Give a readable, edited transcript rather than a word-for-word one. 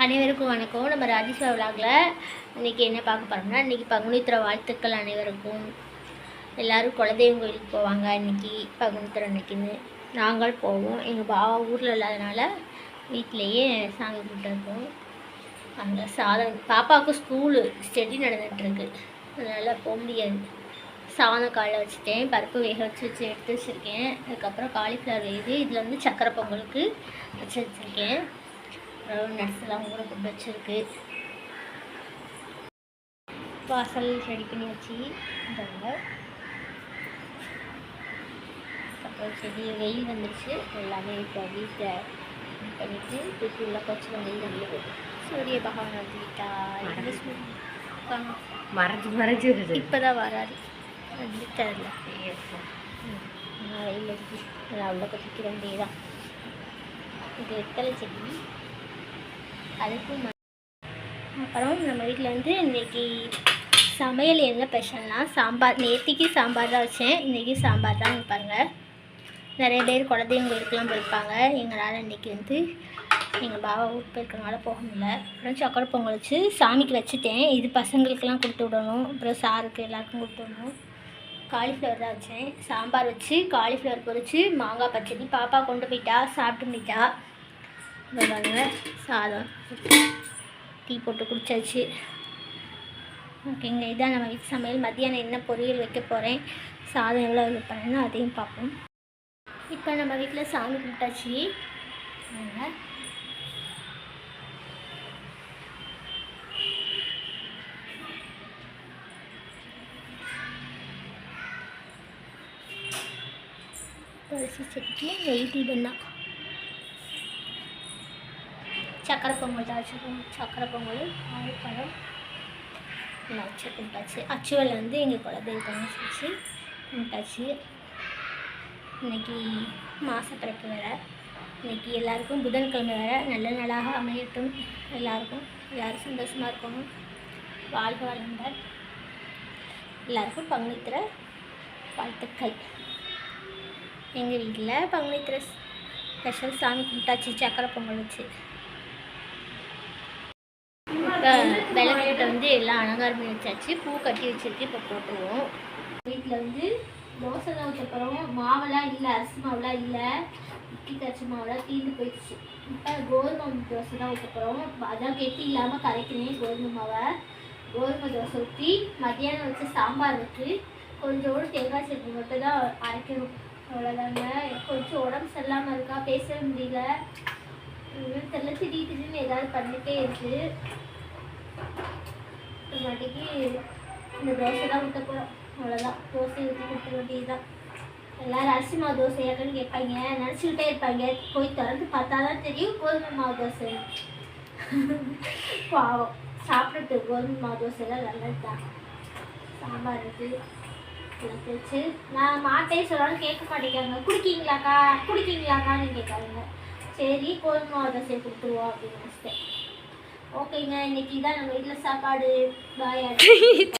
அனைவருக்கும் வணக்கம். நம்ம ராஜேஸ்வரா விலாகில் இன்றைக்கி என்ன பார்க்க போகிறோம்னா, இன்றைக்கி பங்குனித்திர வாழ்த்துக்கள் அனைவருக்கும். எல்லோரும் குலதெய்வம் கோயிலுக்கு போவாங்க. இன்றைக்கி பங்குனித்திர அன்னைக்குன்னு நாங்கள் போவோம். எங்கள் பாவா ஊரில் இல்லாதனால வீட்டிலையே சாமி கும்பிட்டுருக்கோம். அங்கே சாதம் பாப்பாவுக்கு ஸ்கூலு ஸ்டடி நடந்துகிட்ருக்கு, அதனால் போக முடியாது. சாதம் காலைல வச்சுட்டேன், பருப்பு வேக வச்சு எடுத்து வச்சுருக்கேன். அதுக்கப்புறம் காலிஃப்ளவர் வேகுது. இதில் வந்து சக்கரை பொங்கலுக்கு வச்சுருக்கேன். நட்ஸ்லாம் ஊற போட்டு வச்சுருக்கு. வாசல் ரெடி பண்ணி வச்சு அப்புறம் செடி வெயில் வந்துருச்சு. எல்லாமே இப்போ வீட்டில் பண்ணிவிட்டு தூக்கி உள்ள கொஞ்சம் வெயில் வந்து சூரிய பகவான் வந்துவிட்டா மறைஞ்சு இப்போ தான் வராது வந்து தரல. வெயில் இருக்கு, நான் உள்ள கொதிக்க வேண்டியதான். இது வெத்தலை செடி. அதுக்கும் அப்புறம் நம்ம வீட்டில் வந்து இன்றைக்கி சமையல் என்ன ஸ்பெஷல்னால் சாம்பார். நேற்றுக்கு சாம்பார் தான் வச்சேன், இன்றைக்கி சாம்பார் தான் வைப்பாங்க. நிறைய பேர் குலதெய்வம் கோயிலுக்கெலாம் போயிருப்பாங்க. எங்களால் இன்றைக்கி வந்து எங்கள் பாபா ஊருக்கு போயிருக்கனால போக முடியல. அப்புறம் சக்கரை பொங்கல் வச்சு சாமிக்கு வச்சுட்டேன். இது பசங்களுக்கெல்லாம் கொடுத்து விடணும், அப்புறம் சாருக்கு எல்லாருக்கும் கொடுத்து விடணும். காலிஃப்ளவர் தான் வச்சேன். சாம்பார் வச்சு காலிஃப்ளவர் பொரிச்சு மாங்காய் பச்சடி பாப்பா கொண்டு போயிட்டா, சாப்பிட்டு போயிட்டா. பாருங்க, சாதம் டீ போட்டு குடிச்சாச்சு. ஓகேங்க, இதான் நம்ம வீட்டு சமையல். மத்தியானம் என்ன பொரியல் வைக்க போகிறேன், சாதம் எவ்வளோ வைப்பேன்னு அதையும் பார்ப்போம். இப்போ நம்ம வீட்டில் சாமி கும்பிட்டாச்சு. துளசி செடிக்கு நெய் தீபம் தான். சக்கரை பொங்கல் தான் வச்சுருக்கோம். சக்கரை பொங்கல் ஆறுப்பழம் வச்சு கும்பிட்டாச்சு. அச்சுவல் வந்து எங்கள் குலதெய்வம் வச்சு கும்பிட்டாச்சு. இன்றைக்கி மாசப்பிறப்பு வேறு. இன்றைக்கி எல்லாருக்கும் புதன்கிழமை வேறு. நல்ல நாளாக அமையட்டும். எல்லோரும் சந்தோஷமாக இருக்கணும். வாழ்க வளமுடன். எல்லாருக்கும் பங்குனித்திர வாழ்த்துக்கள். எங்கள் வீட்டில் பங்குனித்திர ஸ்பெஷல் சாமி கும்பிட்டாச்சு சக்கரை பொங்கல் வச்சு. இப்போ விளக்கிட்ட வந்து எல்லாம் அலங்காரம் பண்ணி வச்சாச்சு. பூ கட்டி வச்சுருக்கு, இப்போ போட்டுருவோம். வீட்டில் வந்து தோசை தான் வச்சப்பறம் மாவெல்லாம் இல்லை, அரிசி மாவெல்லாம் இல்லை, இட்லி கரைச்சி மாவெல்லாம் தீர்ந்து போயிடுச்சு. இப்போ கோதுமை தோசை தான் ஊற்றப்போகிறோம். அதான் கெட்டி இல்லாமல் கரைக்கிறேன் கோதுமை மாவை. கோதுமை தோசை ஊற்றி மத்தியானம் வச்சு சாம்பார் வச்சு கொஞ்சோடு தேங்காய் சட்னி மட்டும் தான் அரைக்கணும். அவ்வளோதாங்க. கொஞ்சம் உடம்பு சரியில்லாமல் இருக்கா, பேச முடியல. தெரியல, திடீர்னு ஏதாவது பண்ணிகிட்டே இருக்குது. மாட்டிக்கு இந்த தோசை தான் ஊற்ற போகிறோம். அவ்வளோதான், தோசை ஊற்றி கொடுக்க வேண்டியது தான். எல்லோரும் அரிசி மாவு தோசை யாருன்னு கேட்பாங்க, நினச்சிக்கிட்டே இருப்பாங்க. போய் திறந்து பார்த்தா தான் தெரியும் கோதுமை மாவு தோசை. பாவம், சாப்பிட்டுட்டு கோதுமை மாவு தோசைலாம் நல்லது தான். சாம்பார் இருக்குது வச்சு நான் மாட்டே சொல்லாலும் கேட்க மாட்டேங்காங்க. குடிக்கீங்களாக்கான்னு கேட்காங்க. சரி, கோதுமை மாவு தோசையை கொடுத்துருவோம் அப்படின்னு நினச்சிட்டேன். ஓகேங்க, இன்றைக்கி தான் நம்ம வீட்டில் சாப்பாடு. பாய்.